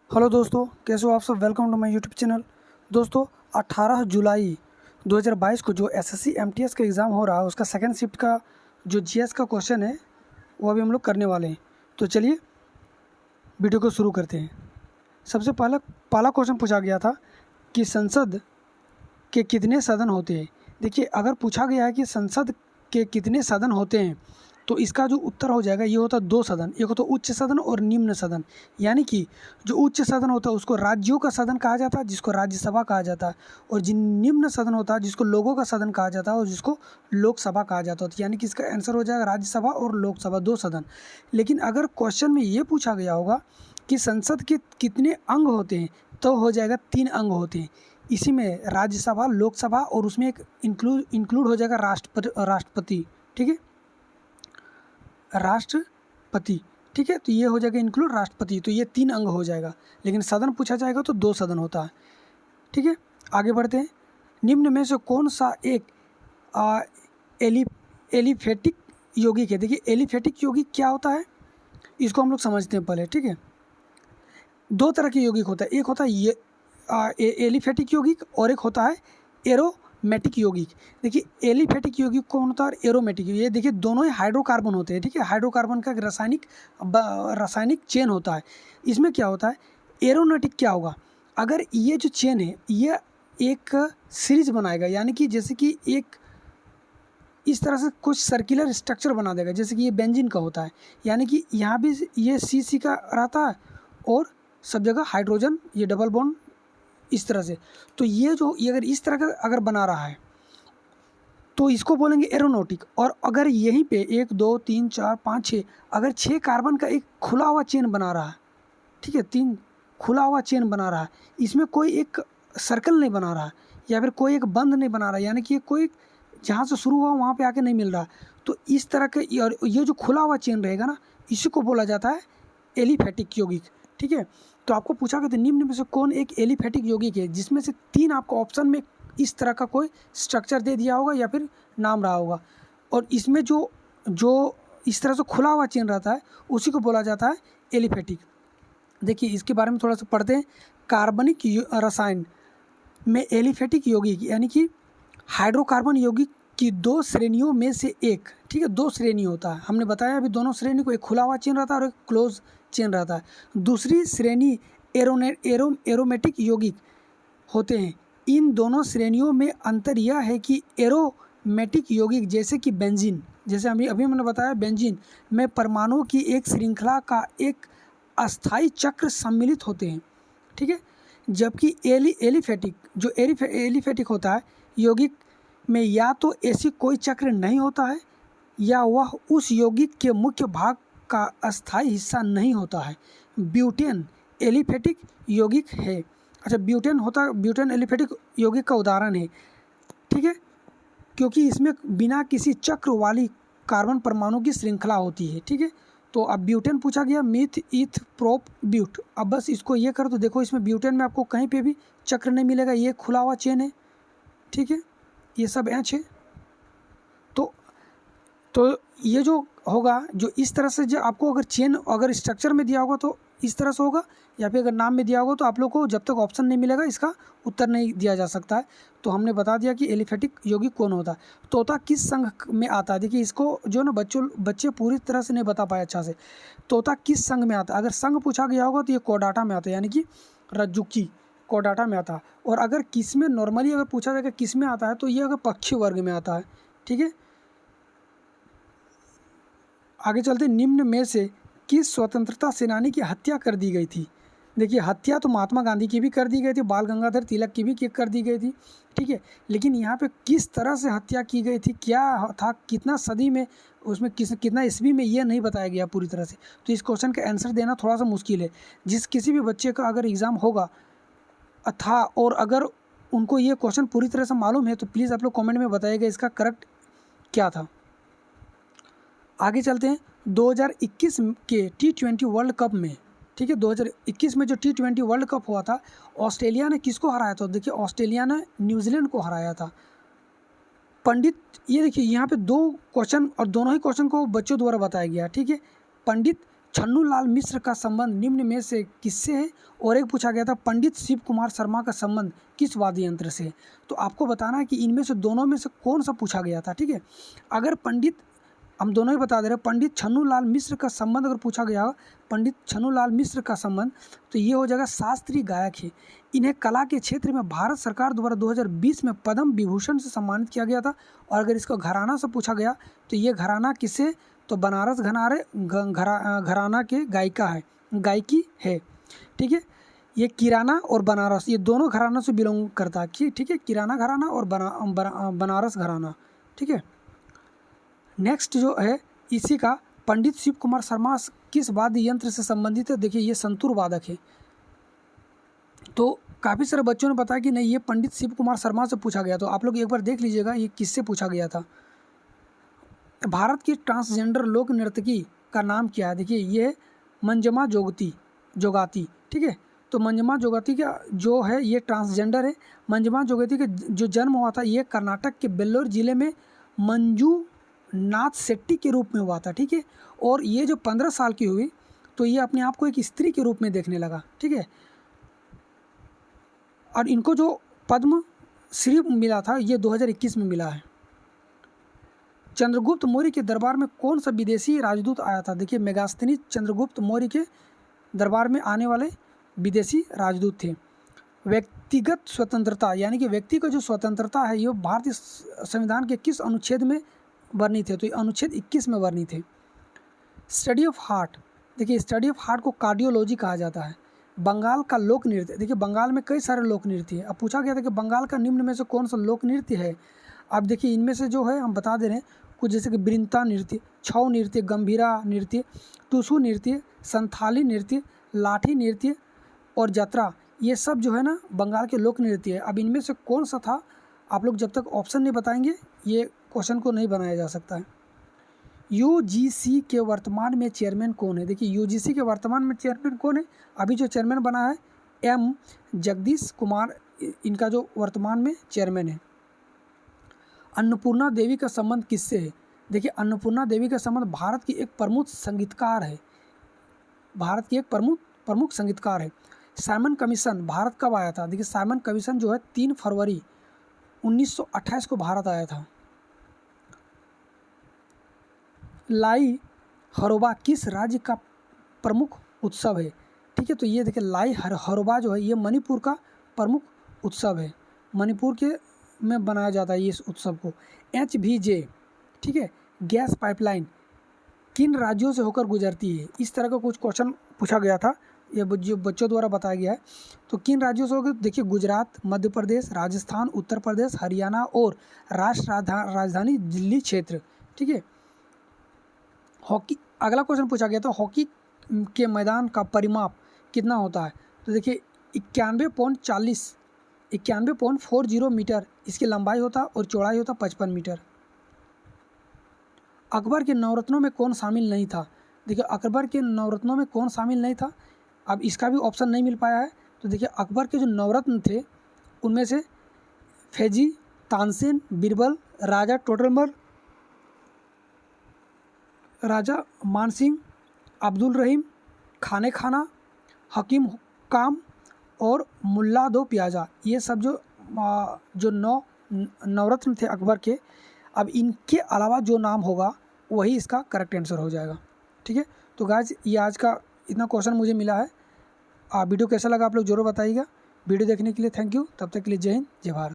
Hello दोस्तों, कैसे हो आप सब। Welcome to my YouTube channel. दोस्तों 18 जुलाई 2022 को जो एसएससी एमटीएस का एग्ज़ाम हो रहा है उसका सेकंड शिफ्ट का जो जीएस का क्वेश्चन है वो अभी हम लोग करने वाले हैं। तो चलिए वीडियो को शुरू करते हैं। सबसे पहला क्वेश्चन पूछा गया था कि संसद के कितने सदन होते हैं। देखिए, अगर पूछा गया है कि संसद के कितने सदन होते हैं तो इसका जो उत्तर हो जाएगा ये होता है 2 सदन। एक होता है उच्च सदन और निम्न सदन। यानी कि जो उच्च सदन होता है उसको राज्यों का सदन कहा जाता है, जिसको राज्यसभा कहा जाता है, और जिन निम्न सदन होता है जिसको लोगों का सदन कहा जाता है और जिसको लोकसभा कहा जाता है। यानी कि इसका आंसर हो जाएगा राज्यसभा और लोकसभा, 2 सदन। लेकिन अगर क्वेश्चन में ये पूछा गया होगा कि संसद के कितने अंग होते हैं तो हो जाएगा 3 अंग होते हैं। इसी में राज्यसभा, लोकसभा और उसमें एक इंक्लूड हो जाएगा राष्ट्रपति। ठीक है, राष्ट्रपति। ठीक है, तो ये हो जाएगा इंक्लूड राष्ट्रपति, तो ये 3 अंग हो जाएगा। लेकिन सदन पूछा जाएगा तो 2 सदन होता है। ठीक है, आगे बढ़ते हैं। निम्न में से कौन सा एक एलिफेटिक यौगिक है। देखिए, एलिफेटिक यौगिक क्या होता है इसको हम लोग समझते हैं पहले। ठीक है, 2 तरह के यौगिक होता है। एक होता है ये एलिफेटिक यौगिक और एक होता है एरोमेटिक यौगिक। देखिए, एलिफेटिक यौगिक कौन होता है और एरोमेटिक, ये देखिए दोनों ही हाइड्रोकार्बन होते हैं। ठीक है, हाइड्रोकार्बन का एक रासायनिक चेन होता है। इसमें क्या होता है, एरोमेटिक क्या होगा, अगर ये जो चेन है ये एक सीरीज बनाएगा, यानी कि जैसे कि एक इस तरह से कुछ सर्कुलर स्ट्रक्चर बना देगा, जैसे कि ये बेंजीन का होता है। यानी कि यहाँ भी ये सी का रहता है और सब जगह हाइड्रोजन, ये डबल बॉन्ड इस तरह से। तो ये अगर इस तरह का अगर बना रहा है तो इसको बोलेंगे एरोनॉटिक। और अगर यहीं पे 1 2 3 4 5 6 अगर 6 कार्बन का एक खुला हुआ चेन बना रहा है, ठीक है, 3 खुला हुआ चेन बना रहा है, इसमें कोई एक सर्कल नहीं बना रहा है या फिर कोई एक बंद नहीं बना रहा है, यानी कि कोई जहाँ से शुरू हुआ वहाँ पे आके नहीं मिल रहा, तो इस तरह के ये जो खुला हुआ चेन रहेगा ना, इसी को बोला जाता है एलिफेटिक यौगिक। ठीक है, तो आपको पूछा गया था निम्न में से कौन एक एलिफेटिक यौगिक है, जिसमें से 3 आपको ऑप्शन में इस तरह का कोई स्ट्रक्चर दे दिया होगा या फिर नाम रहा होगा, और इसमें जो जो इस तरह से खुला हुआ चेन रहता है उसी को बोला जाता है एलिफेटिक। देखिए, इसके बारे में थोड़ा सा पढ़ते हैं। कार्बनिक रसायन में एलिफेटिक यौगिक यानी कि हाइड्रोकार्बन यौगिक की 2 श्रेणियों में से एक। ठीक है, 2 श्रेणी होता है, हमने बताया अभी दोनों श्रेणी को, एक खुला हुआ चेन रहता है और एक क्लोज चेन रहता है। दूसरी श्रेणी एरोमेटिक यौगिक होते हैं। इन दोनों श्रेणियों में अंतर यह है कि एरोमेटिक यौगिक जैसे कि बेंजीन, जैसे अभी मैंने बताया बेंजीन में परमाणुओं की एक श्रृंखला का एक अस्थायी चक्र सम्मिलित होते हैं। ठीक है, जबकि एलिफेटिक होता है यौगिक में या तो ऐसी कोई चक्र नहीं होता है या वह उस यौगिक के मुख्य भाग का अस्थायी हिस्सा नहीं होता है। ब्यूटेन एलिफेटिक यौगिक है। अच्छा, ब्यूटेन एलिफेटिक यौगिक का उदाहरण है। ठीक है, क्योंकि इसमें बिना किसी चक्र वाली कार्बन परमाणु की श्रृंखला होती है। ठीक है, तो अब ब्यूटेन पूछा गया, मीथ ईथ प्रोप ब्यूट। अब बस इसको ये करो तो देखो, इसमें ब्यूटेन में आपको कहीं पे भी चक्र नहीं मिलेगा, ये खुला हुआ चेन है। ठीक है, ये सब एच है। तो ये जो होगा, जो इस तरह से जो आपको अगर चेन अगर स्ट्रक्चर में दिया होगा तो इस तरह से होगा, या फिर अगर नाम में दिया होगा तो आप लोग को जब तक ऑप्शन नहीं मिलेगा इसका उत्तर नहीं दिया जा सकता है। तो हमने बता दिया कि एलिफेटिक यौगिक कौन होता है। तोता किस संघ में आता है। देखिए, इसको जो ना बच्चे पूरी तरह से नहीं बता पाए अच्छा से। तोता किस संघ में आता है, अगर संघ पूछा गया होगा तो ये कोडाटा में आता है, यानी कि रज्जुकी कोडाटा में आता है। और अगर किस में नॉर्मली अगर पूछा जाएगा किस में आता है तो ये अगर पक्षी वर्ग में आता है। ठीक है, आगे चलते। निम्न में से किस स्वतंत्रता सेनानी की हत्या कर दी गई थी। देखिए, हत्या तो महात्मा गांधी की भी कर दी गई थी, बाल गंगाधर तिलक की भी कर दी गई थी। ठीक है, लेकिन यहाँ पे किस तरह से हत्या की गई थी, क्या था, कितना सदी में, उसमें कितना ईस्वी में, ये नहीं बताया गया पूरी तरह से। तो इस क्वेश्चन का आंसर देना थोड़ा सा मुश्किल है। किसी भी बच्चे का अगर एग्ज़ाम होगा था और अगर उनको ये क्वेश्चन पूरी तरह से मालूम है तो प्लीज़ आप लोग कॉमेंट में बताइएगा इसका करेक्ट क्या था। आगे चलते हैं। 2021 के T20 वर्ल्ड कप में, ठीक है, 2021 में जो T20 वर्ल्ड कप हुआ था, ऑस्ट्रेलिया ने किसको हराया था। देखिए, ऑस्ट्रेलिया ने न्यूजीलैंड को हराया था। पंडित, ये देखिए यहाँ पे 2 क्वेश्चन और दोनों ही क्वेश्चन को बच्चों द्वारा बताया गया। ठीक है, पंडित छन्नूलाल मिश्र का संबंध निम्न में से किससे है, और एक पूछा गया था पंडित शिव कुमार शर्मा का संबंध किस वाद्य यंत्र से। तो आपको बताना है कि इनमें से दोनों में से कौन सा पूछा गया था। ठीक है, अगर पंडित, हम दोनों ही बता दे रहे हैं, पंडित छन्नूलाल मिश्र का संबंध अगर पूछा गया हो, पंडित छन्नूलाल मिश्र का संबंध, तो ये हो जाएगा शास्त्रीय गायक है। इन्हें कला के क्षेत्र में भारत सरकार द्वारा 2020 में पद्म विभूषण से सम्मानित किया गया था। और अगर इसको घराना से पूछा गया तो ये घराना किससे, तो बनारस घराना के गायकी है। ठीक है, ये किराना और बनारस, ये दोनों घरानों से बिलोंग करता है। ठीक है, किराना घराना और बनारस घराना। ठीक है, नेक्स्ट जो है इसी का, पंडित शिव कुमार शर्मा किस वाद्य यंत्र से संबंधित है। देखिए ये संतूर वादक है। तो काफ़ी सारे बच्चों ने बताया कि नहीं ये पंडित शिव कुमार शर्मा से पूछा गया। तो आप लोग एक बार देख लीजिएगा ये किससे पूछा गया था। भारत की ट्रांसजेंडर लोक नर्तकी का नाम क्या है। देखिए ये मंजमा जोगाती। ठीक है, तो मंजमा जोगाती का जो है ये ट्रांसजेंडर है। मंजमा जोगाती का जो जन्म हुआ था ये कर्नाटक के वेल्लोर जिले में मंजूनाथ शेट्टी के रूप में हुआ था। ठीक है, और ये जो 15 साल की हुई तो ये अपने आप को एक स्त्री के रूप में देखने लगा। ठीक है, और इनको जो पद्म श्री मिला था ये 2021 में मिला है। चंद्रगुप्त मौर्य के दरबार में कौन सा विदेशी राजदूत आया था। देखिए मेगास्थनीज चंद्रगुप्त मौर्य के दरबार में आने वाले विदेशी राजदूत थे। व्यक्तिगत स्वतंत्रता यानी कि व्यक्ति का जो स्वतंत्रता है ये भारतीय संविधान के किस अनुच्छेद में वर्णित है, तो ये अनुच्छेद 21 में वर्णित है। स्टडी ऑफ हार्ट, देखिए स्टडी ऑफ हार्ट को कार्डियोलॉजी कहा जाता है। बंगाल का लोक नृत्य, देखिए बंगाल में कई सारे लोक नृत्य हैं। अब पूछा गया था कि बंगाल का निम्न में से कौन सा लोक नृत्य है। अब देखिए इनमें से जो है हम बता दे रहे हैं कुछ, जैसे कि बृंता नृत्य, छऊ नृत्य, गंभीरा नृत्य, टुसु नृत्य, संथाली नृत्य, लाठी नृत्य और जतरा, ये सब जो है ना बंगाल के लोक नृत्य है। अब इनमें से कौन सा था, आप लोग जब तक ऑप्शन नहीं बताएंगे ये क्वेश्चन को नहीं बनाया जा सकता है। यूजीसी के वर्तमान में चेयरमैन कौन है। देखिए यूजीसी के वर्तमान में चेयरमैन कौन है, अभी जो चेयरमैन बना है एम जगदीश कुमार, इनका जो वर्तमान में चेयरमैन है। अन्नपूर्णा देवी का संबंध किससे है। देखिए अन्नपूर्णा देवी का संबंध भारत की एक प्रमुख संगीतकार है। भारत की एक प्रमुख संगीतकार है। साइमन कमीशन भारत कब आया था। देखिए साइमन कमीशन जो है 3 फरवरी 1928 को भारत आया था। लाई हरोबा किस राज्य का प्रमुख उत्सव है। ठीक है, तो ये देखिए लाई हरोबा जो है ये मणिपुर का प्रमुख उत्सव है। मणिपुर के में बनाया जाता है ये इस उत्सव को। HVJ, ठीक है, गैस पाइपलाइन किन राज्यों से होकर गुजरती है। इस तरह का कुछ क्वेश्चन पूछा गया था, ये जो बच्चों द्वारा बताया गया है। तो किन राज्यों से होकर, देखिए गुजरात, मध्य प्रदेश, राजस्थान, उत्तर प्रदेश, हरियाणा और राष्ट्र राजधानी दिल्ली क्षेत्र। ठीक है, हॉकी, अगला क्वेश्चन पूछा गया था हॉकी के मैदान का परिमाप कितना होता है। तो देखिए 91.40 मीटर इसकी लंबाई होता और चौड़ाई होता 55 मीटर। अकबर के नवरत्नों में कौन शामिल नहीं था। देखिए अकबर के नवरत्नों में कौन शामिल नहीं था, अब इसका भी ऑप्शन नहीं मिल पाया है। तो देखिए अकबर के जो नवरत्न थे उनमें से फैजी, तानसेन, बीरबल, राजा टोडरमल, राजा मानसिंह, अब्दुल रहीम, खाने खाना, हकीम काम और मुल्ला दो प्याजा, ये सब जो 9 नवरत्न थे अकबर के। अब इनके अलावा जो नाम होगा वही इसका करेक्ट आंसर हो जाएगा। ठीक है, तो गाइस ये आज का इतना क्वेश्चन मुझे मिला है। वीडियो कैसा लगा आप लोग जरूर बताइएगा। वीडियो देखने के लिए थैंक यू। तब तक के लिए जय हिंद, जय भारत।